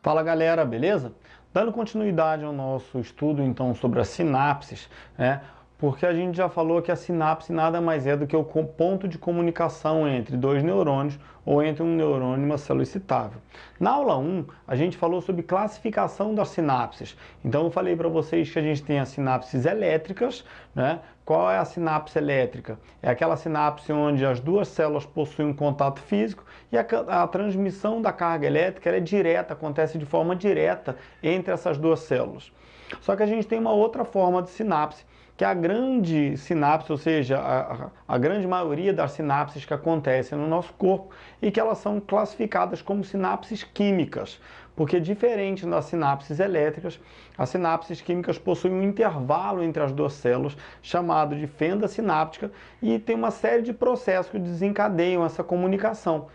Fala galera, beleza? Dando continuidade ao nosso estudo então sobre as sinapses, né? Porque a gente já falou que a sinapse nada mais é do que o ponto de comunicação entre dois neurônios ou entre um neurônio e uma célula excitável. Na aula 1, a gente falou sobre classificação das sinapses. Então eu falei para vocês que a gente tem as sinapses elétricas, né? Qual é a sinapse elétrica? É aquela sinapse onde as duas células possuem um contato físico e a transmissão da carga elétrica é direta, acontece de forma direta entre essas duas células. Só que a gente tem uma outra forma de sinapse, que é a grande sinapse, ou seja, a grande maioria das sinapses que acontecem no nosso corpo e que elas são classificadas como sinapses químicas, porque diferente das sinapses elétricas, as sinapses químicas possuem um intervalo entre as duas células, chamado de fenda sináptica, e tem uma série de processos que desencadeiam essa comunicação.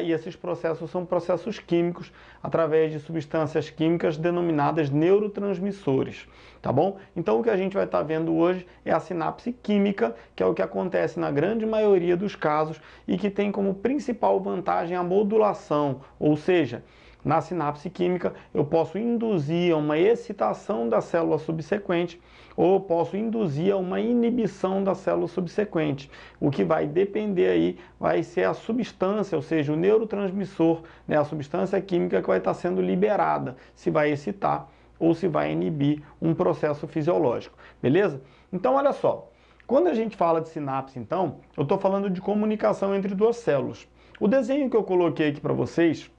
E esses processos são processos químicos através de substâncias químicas denominadas neurotransmissores, tá bom? Então o que a gente vai estar vendo hoje é a sinapse química, que é o que acontece na grande maioria dos casos e que tem como principal vantagem a modulação, ou seja, na sinapse química, eu posso induzir a uma excitação da célula subsequente ou posso induzir a uma inibição da célula subsequente. O que vai depender aí vai ser a substância, ou seja, o neurotransmissor, né, a substância química que vai estar sendo liberada, se vai excitar ou se vai inibir um processo fisiológico, beleza? Então, olha só, quando a gente fala de sinapse, então, eu estou falando de comunicação entre duas células. O desenho que eu coloquei aqui para vocês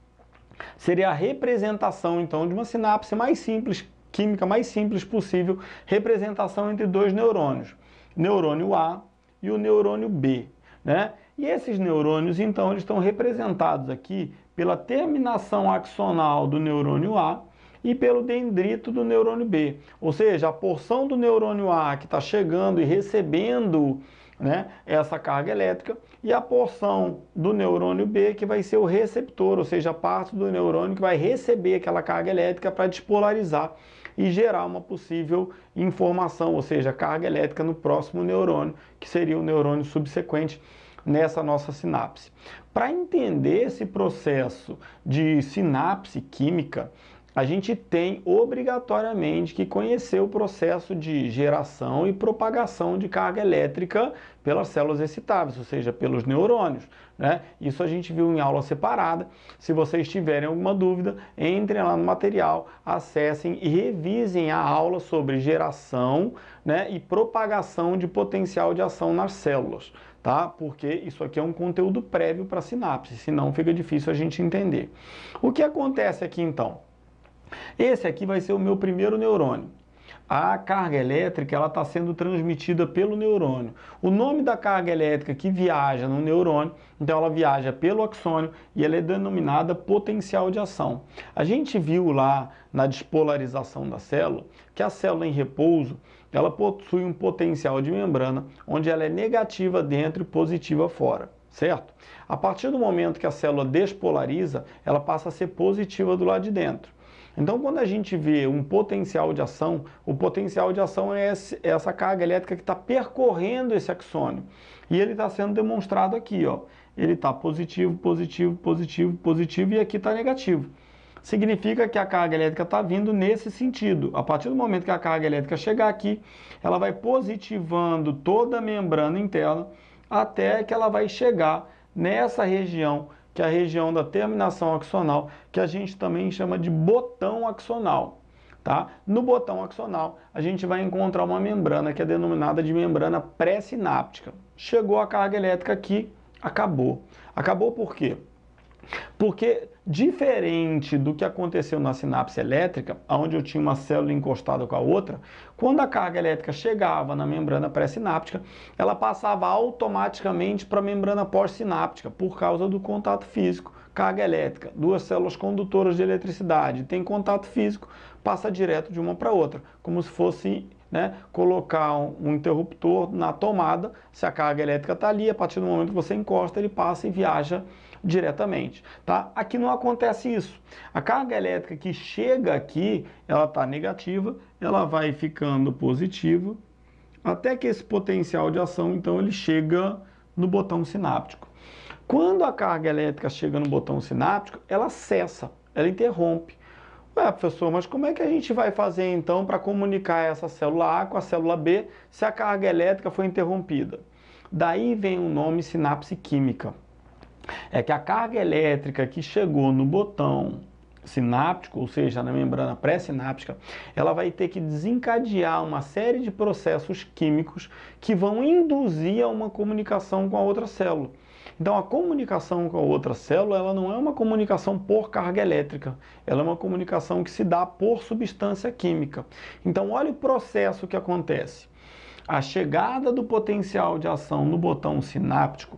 seria a representação, então, de uma sinapse mais simples, química mais simples possível, representação entre dois neurônios, neurônio A e o neurônio B, né? E esses neurônios, então, eles estão representados aqui pela terminação axonal do neurônio A e pelo dendrito do neurônio B, ou seja, a porção do neurônio A que está chegando e recebendo, né, essa carga elétrica, e a porção do neurônio B que vai ser o receptor, ou seja, a parte do neurônio que vai receber aquela carga elétrica para despolarizar e gerar uma possível informação, ou seja, carga elétrica no próximo neurônio, que seria o neurônio subsequente nessa nossa sinapse. Para entender esse processo de sinapse química, a gente tem obrigatoriamente que conhecer o processo de geração e propagação de carga elétrica pelas células excitáveis, ou seja, pelos neurônios, né? Isso a gente viu em aula separada. Se vocês tiverem alguma dúvida, entrem lá no material, acessem e revisem a aula sobre geração, né, e propagação de potencial de ação nas células, tá? Porque isso aqui é um conteúdo prévio para a sinapse, senão fica difícil a gente entender. O que acontece aqui então? Esse aqui vai ser o meu primeiro neurônio. A carga elétrica ela está sendo transmitida pelo neurônio. O nome da carga elétrica que viaja no neurônio, então ela viaja pelo axônio e ela é denominada potencial de ação. A gente viu lá na despolarização da célula que a célula em repouso ela possui um potencial de membrana onde ela é negativa dentro e positiva fora, certo? A partir do momento que a célula despolariza, ela passa a ser positiva do lado de dentro. Então, quando a gente vê um potencial de ação, o potencial de ação é essa carga elétrica que está percorrendo esse axônio. E ele está sendo demonstrado aqui, ó. Ele está positivo, positivo, positivo, positivo e aqui está negativo. Significa que a carga elétrica está vindo nesse sentido. A partir do momento que a carga elétrica chegar aqui, ela vai positivando toda a membrana interna até que ela vai chegar nessa região, que é a região da terminação axonal, que a gente também chama de botão axonal, tá? No botão axonal, a gente vai encontrar uma membrana que é denominada de membrana pré-sináptica. Chegou a carga elétrica aqui, acabou. Acabou por quê? Porque, diferente do que aconteceu na sinapse elétrica, onde eu tinha uma célula encostada com a outra, quando a carga elétrica chegava na membrana pré-sináptica, ela passava automaticamente para a membrana pós-sináptica, por causa do contato físico. Carga elétrica, duas células condutoras de eletricidade, tem contato físico, passa direto de uma para outra, como se fosse, né, colocar um interruptor na tomada. Se a carga elétrica está ali, a partir do momento que você encosta, ele passa e viaja diretamente, tá? Aqui não acontece isso. A carga elétrica que chega aqui, ela está negativa, ela vai ficando positiva, até que esse potencial de ação, então, ele chega no botão sináptico. Quando a carga elétrica chega no botão sináptico, ela cessa, ela interrompe. Ué, professor, mas como é que a gente vai fazer então para comunicar essa célula A com a célula B se a carga elétrica foi interrompida? Daí vem o nome sinapse química. É que a carga elétrica que chegou no botão sináptico, ou seja, na membrana pré-sináptica, ela vai ter que desencadear uma série de processos químicos que vão induzir a uma comunicação com a outra célula. Então, a comunicação com a outra célula, ela não é uma comunicação por carga elétrica, ela é uma comunicação que se dá por substância química. Então, olha o processo que acontece. A chegada do potencial de ação no botão sináptico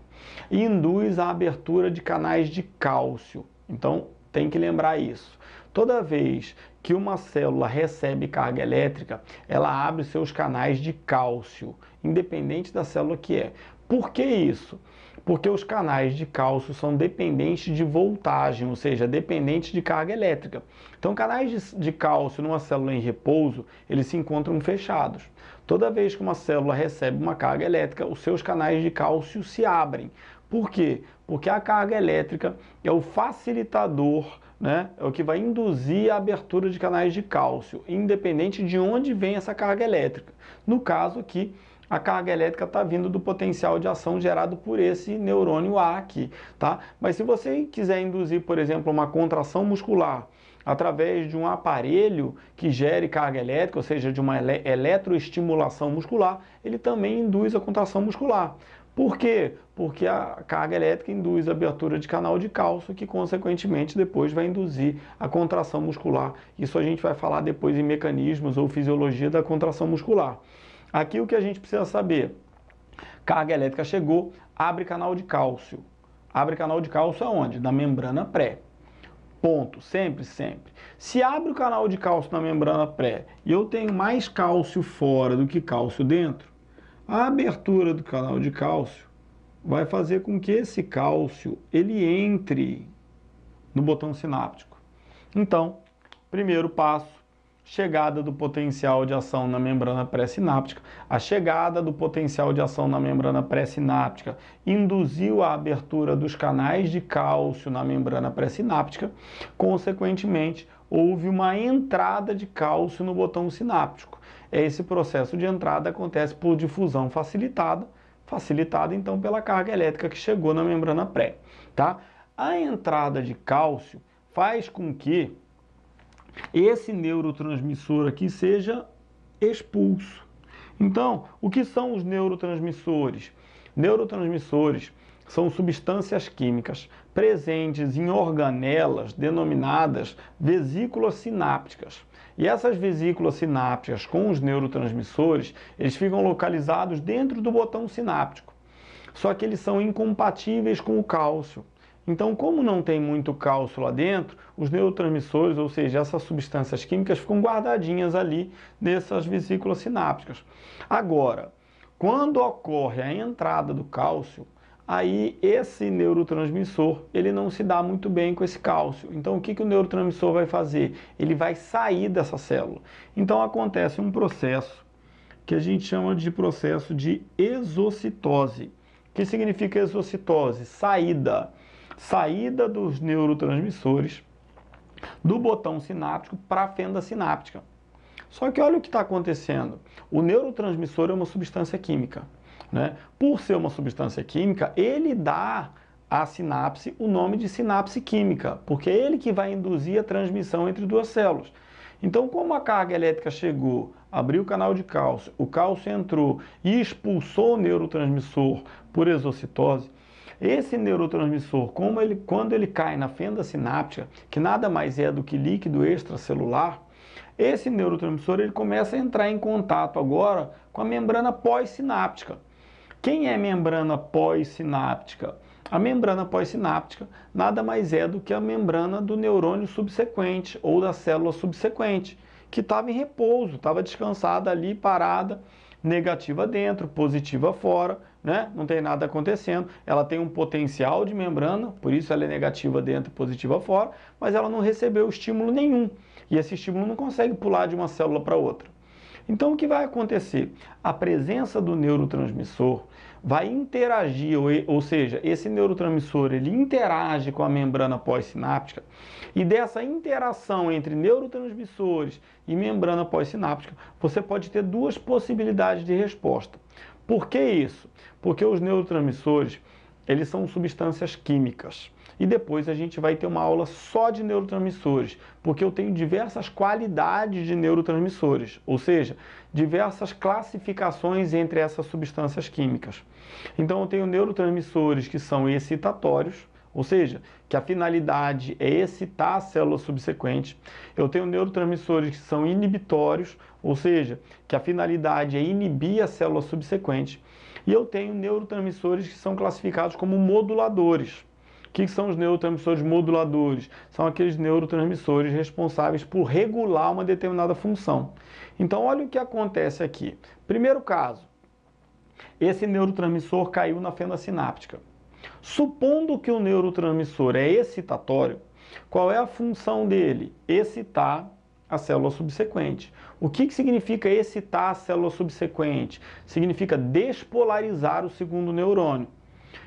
induz a abertura de canais de cálcio. Então, tem que lembrar isso. Toda vez que uma célula recebe carga elétrica, ela abre seus canais de cálcio, independente da célula que é. Por que isso? Porque os canais de cálcio são dependentes de voltagem, ou seja, dependentes de carga elétrica. Então, canais de cálcio numa célula em repouso, eles se encontram fechados. Toda vez que uma célula recebe uma carga elétrica, os seus canais de cálcio se abrem. Por quê? Porque a carga elétrica é o facilitador, né? É o que vai induzir a abertura de canais de cálcio, independente de onde vem essa carga elétrica. No caso aqui, a carga elétrica está vindo do potencial de ação gerado por esse neurônio A aqui, tá? Mas se você quiser induzir, por exemplo, uma contração muscular através de um aparelho que gere carga elétrica, ou seja, de uma eletroestimulação muscular, ele também induz a contração muscular. Por quê? Porque a carga elétrica induz a abertura de canal de cálcio, que consequentemente depois vai induzir a contração muscular. Isso a gente vai falar depois em mecanismos ou fisiologia da contração muscular. Aqui o que a gente precisa saber: carga elétrica chegou, abre canal de cálcio. Abre canal de cálcio aonde? Na membrana pré. Ponto. Sempre, sempre. Se abre o canal de cálcio na membrana pré e eu tenho mais cálcio fora do que cálcio dentro, a abertura do canal de cálcio vai fazer com que esse cálcio ele entre no botão sináptico. Então, primeiro passo: chegada do potencial de ação na membrana pré-sináptica. A chegada do potencial de ação na membrana pré-sináptica induziu a abertura dos canais de cálcio na membrana pré-sináptica. Consequentemente, houve uma entrada de cálcio no botão sináptico. Esse processo de entrada acontece por difusão facilitada então pela carga elétrica que chegou na membrana pré, tá? A entrada de cálcio faz com que esse neurotransmissor aqui seja expulso. Então, o que são os neurotransmissores? Neurotransmissores são substâncias químicas presentes em organelas denominadas vesículas sinápticas. E essas vesículas sinápticas com os neurotransmissores, eles ficam localizados dentro do botão sináptico. Só que eles são incompatíveis com o cálcio. Então, como não tem muito cálcio lá dentro, os neurotransmissores, ou seja, essas substâncias químicas, ficam guardadinhas ali nessas vesículas sinápticas. Agora, quando ocorre a entrada do cálcio, aí esse neurotransmissor ele não se dá muito bem com esse cálcio. Então, o que o neurotransmissor vai fazer? Ele vai sair dessa célula. Então, acontece um processo que a gente chama de processo de exocitose. O que significa exocitose? Saída dos neurotransmissores do botão sináptico para a fenda sináptica. Só que olha o que está acontecendo. O neurotransmissor é uma substância química, né? Por ser uma substância química, ele dá à sinapse o nome de sinapse química, porque é ele que vai induzir a transmissão entre duas células. Então, como a carga elétrica chegou, abriu o canal de cálcio, o cálcio entrou e expulsou o neurotransmissor por exocitose, esse neurotransmissor, quando ele cai na fenda sináptica, que nada mais é do que líquido extracelular, esse neurotransmissor ele começa a entrar em contato agora com a membrana pós-sináptica. Quem é membrana pós-sináptica? A membrana pós-sináptica nada mais é do que a membrana do neurônio subsequente ou da célula subsequente, que estava em repouso, estava descansada ali, parada, negativa dentro, positiva fora, né? Não tem nada acontecendo. Ela tem um potencial de membrana, por isso ela é negativa dentro e positiva fora, mas ela não recebeu estímulo nenhum. E esse estímulo não consegue pular de uma célula para outra. Então, o que vai acontecer? A presença do neurotransmissor vai interagir, ou seja, esse neurotransmissor ele interage com a membrana pós-sináptica, e dessa interação entre neurotransmissores e membrana pós-sináptica, você pode ter duas possibilidades de resposta. Por que isso? Porque os neurotransmissores, eles são substâncias químicas. E depois a gente vai ter uma aula só de neurotransmissores, porque eu tenho diversas qualidades de neurotransmissores, ou seja, diversas classificações entre essas substâncias químicas. Então eu tenho neurotransmissores que são excitatórios, ou seja, que a finalidade é excitar a célula subsequente. Eu tenho neurotransmissores que são inibitórios, ou seja, que a finalidade é inibir a célula subsequente. E eu tenho neurotransmissores que são classificados como moduladores. O que são os neurotransmissores moduladores? São aqueles neurotransmissores responsáveis por regular uma determinada função. Então, olha o que acontece aqui. Primeiro caso, esse neurotransmissor caiu na fenda sináptica. Supondo que o neurotransmissor é excitatório, qual é a função dele? Excitar a célula subsequente. O que significa excitar a célula subsequente? Significa despolarizar o segundo neurônio.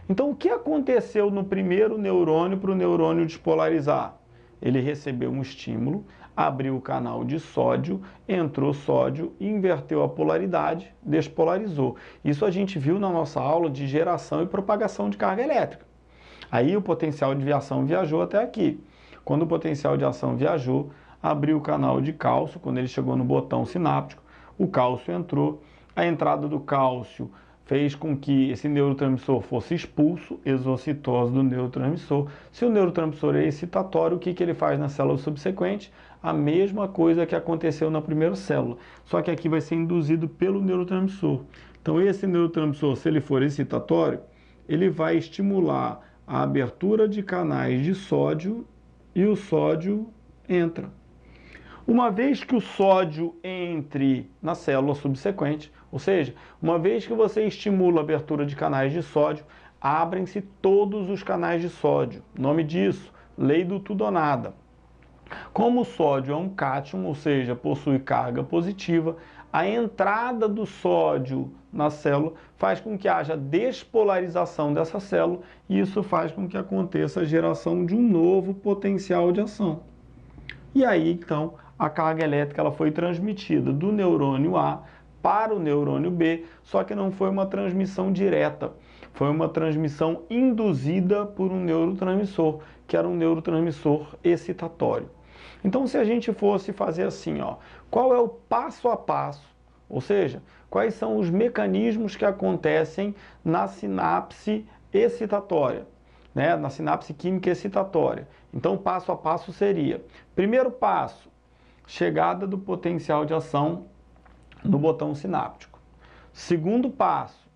Então, o que aconteceu no primeiro neurônio para o neurônio despolarizar? Ele recebeu um estímulo, abriu o canal de sódio, entrou sódio, inverteu a polaridade, despolarizou. Isso a gente viu na nossa aula de geração e propagação de carga elétrica. Aí o potencial de ação viajou até aqui. Quando o potencial de ação viajou, abriu o canal de cálcio, quando ele chegou no botão sináptico, o cálcio entrou, a entrada do cálcio fez com que esse neurotransmissor fosse expulso, exocitose do neurotransmissor. Se o neurotransmissor é excitatório, o que ele faz na célula subsequente? A mesma coisa que aconteceu na primeira célula, só que aqui vai ser induzido pelo neurotransmissor. Então esse neurotransmissor, se ele for excitatório, ele vai estimular a abertura de canais de sódio e o sódio entra. Uma vez que o sódio entre na célula subsequente, ou seja, uma vez que você estimula a abertura de canais de sódio, abrem-se todos os canais de sódio. Nome disso, lei do tudo ou nada. Como o sódio é um cátion, ou seja, possui carga positiva, a entrada do sódio na célula faz com que haja despolarização dessa célula e isso faz com que aconteça a geração de um novo potencial de ação. E aí, então, a carga elétrica ela foi transmitida do neurônio A para o neurônio B, só que não foi uma transmissão direta, foi uma transmissão induzida por um neurotransmissor, que era um neurotransmissor excitatório. Então, se a gente fosse fazer assim, ó, qual é o passo a passo, ou seja, quais são os mecanismos que acontecem na sinapse excitatória, né, na sinapse química excitatória. Então, o passo a passo seria, primeiro passo, chegada do potencial de ação no botão sináptico. Segundo passo,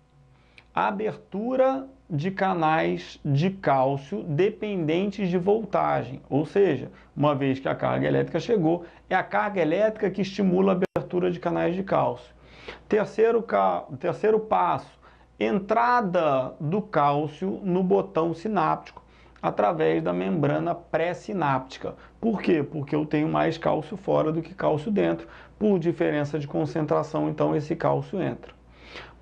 abertura de canais de cálcio dependentes de voltagem, ou seja, uma vez que a carga elétrica chegou, é a carga elétrica que estimula a abertura de canais de cálcio. Terceiro passo, entrada do cálcio no botão sináptico através da membrana pré-sináptica. Por quê? Porque eu tenho mais cálcio fora do que cálcio dentro. Por diferença de concentração, então esse cálcio entra.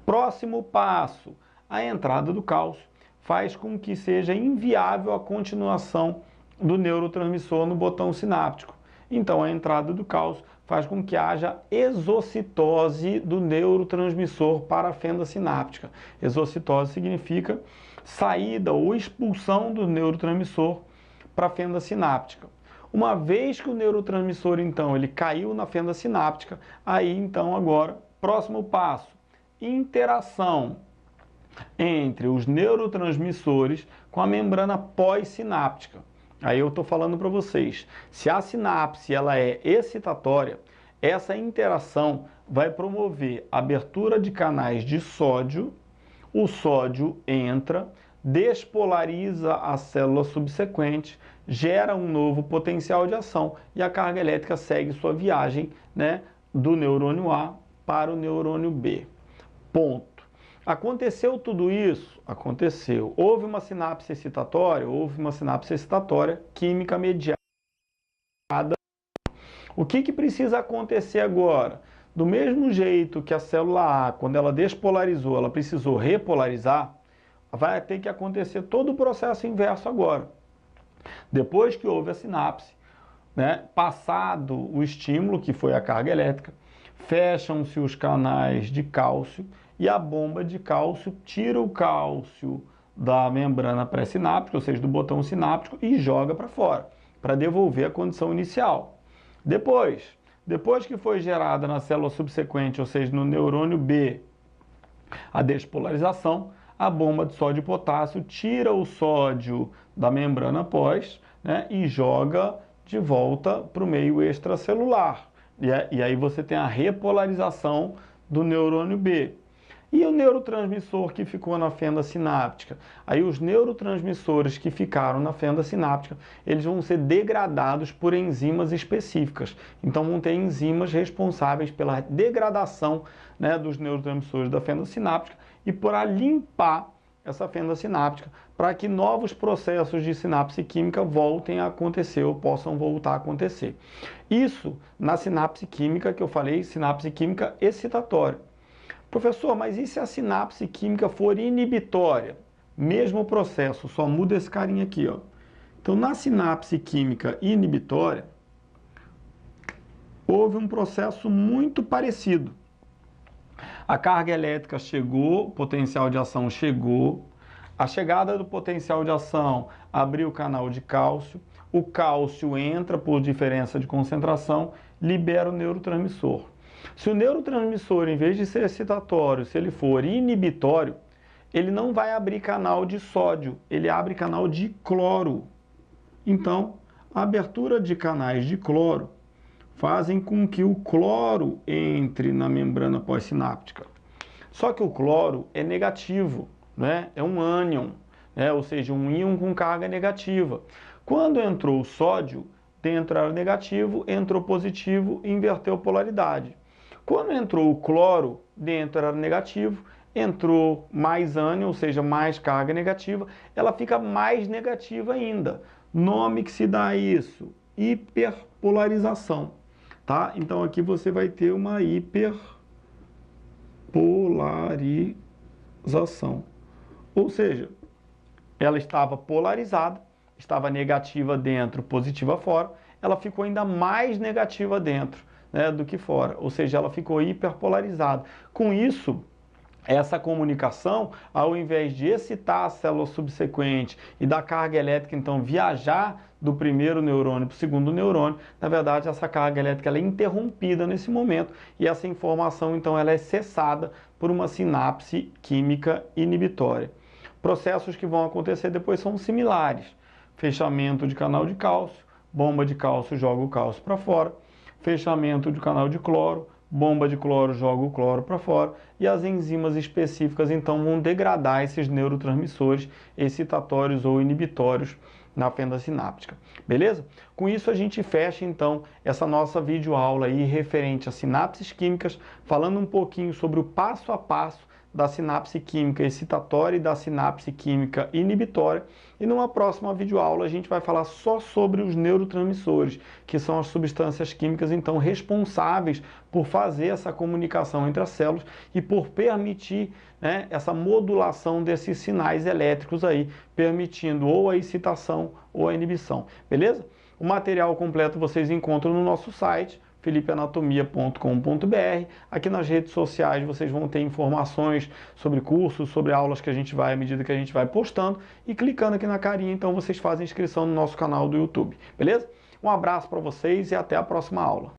Próximo passo, a entrada do cálcio faz com que seja inviável a continuação do neurotransmissor no botão sináptico. Então a entrada do cálcio faz com que haja exocitose do neurotransmissor para a fenda sináptica. Exocitose significa saída ou expulsão do neurotransmissor para a fenda sináptica. Uma vez que o neurotransmissor, então, ele caiu na fenda sináptica, aí, então, agora, próximo passo, interação entre os neurotransmissores com a membrana pós-sináptica. Aí eu estou falando para vocês, se a sinapse ela é excitatória, essa interação vai promover a abertura de canais de sódio, o sódio entra, despolariza a célula subsequente, gera um novo potencial de ação e a carga elétrica segue sua viagem, né, do neurônio A para o neurônio B. Ponto. Aconteceu tudo isso? Aconteceu. Houve uma sinapse excitatória? Houve uma sinapse excitatória química mediada. O que precisa acontecer agora? do mesmo jeito que a célula A, quando ela despolarizou, ela precisou repolarizar, vai ter que acontecer todo o processo inverso agora. Depois que houve a sinapse, né, passado o estímulo, que foi a carga elétrica, fecham-se os canais de cálcio e a bomba de cálcio tira o cálcio da membrana pré-sináptica, ou seja, do botão sináptico, e joga para fora, para devolver a condição inicial. Depois que foi gerada na célula subsequente, ou seja, no neurônio B, a despolarização, a bomba de sódio e potássio tira o sódio da membrana pós, né, e joga de volta para o meio extracelular. E aí você tem a repolarização do neurônio B. E o neurotransmissor que ficou na fenda sináptica? Aí os neurotransmissores que ficaram na fenda sináptica, eles vão ser degradados por enzimas específicas. Então vão ter enzimas responsáveis pela degradação, né, dos neurotransmissores da fenda sináptica e para limpar essa fenda sináptica, para que novos processos de sinapse química voltem a acontecer ou possam voltar a acontecer. Isso na sinapse química que eu falei, sinapse química excitatória. Professor, mas e se a sinapse química for inibitória? Mesmo processo, só muda esse carinha aqui, ó. Então, na sinapse química inibitória, houve um processo muito parecido. A carga elétrica chegou, o potencial de ação chegou, a chegada do potencial de ação abriu o canal de cálcio, o cálcio entra por diferença de concentração, libera o neurotransmissor. Se o neurotransmissor, em vez de ser excitatório, se ele for inibitório, ele não vai abrir canal de sódio, ele abre canal de cloro. Então, a abertura de canais de cloro fazem com que o cloro entre na membrana pós-sináptica. Só que o cloro é negativo, né? É um ânion, né? Ou seja, um íon com carga negativa. Quando entrou o sódio, dentro era negativo, entrou positivo e inverteu a polaridade. Quando entrou o cloro, dentro era negativo, entrou mais ânion, ou seja, mais carga negativa, ela fica mais negativa ainda. Nome que se dá a isso, hiperpolarização. Tá? Então aqui você vai ter uma hiperpolarização. Ou seja, ela estava polarizada, estava negativa dentro, positiva fora, ela ficou ainda mais negativa dentro, né, do que fora. Ou seja, ela ficou hiperpolarizada. Com isso, essa comunicação, ao invés de excitar a célula subsequente e da carga elétrica, então, viajar do primeiro neurônio para o segundo neurônio, na verdade, essa carga elétrica ela é interrompida nesse momento e essa informação, então, ela é cessada por uma sinapse química inibitória. Processos que vão acontecer depois são similares. Fechamento de canal de cálcio, bomba de cálcio joga o cálcio para fora, fechamento de canal de cloro, bomba de cloro joga o cloro para fora e as enzimas específicas então vão degradar esses neurotransmissores excitatórios ou inibitórios na fenda sináptica. Beleza? Com isso a gente fecha então essa nossa videoaula aí referente a sinapses químicas, falando um pouquinho sobre o passo a passo da sinapse química excitatória e da sinapse química inibitória. E numa próxima videoaula a gente vai falar só sobre os neurotransmissores, que são as substâncias químicas então responsáveis por fazer essa comunicação entre as células e por permitir, né, essa modulação desses sinais elétricos aí, permitindo ou a excitação ou a inibição. Beleza? O material completo vocês encontram no nosso site, felipeanatomia.com.br. Aqui nas redes sociais vocês vão ter informações sobre cursos, sobre aulas que a gente vai, à medida que a gente vai postando, e clicando aqui na carinha, então vocês fazem inscrição no nosso canal do YouTube, beleza? Um abraço para vocês e até a próxima aula.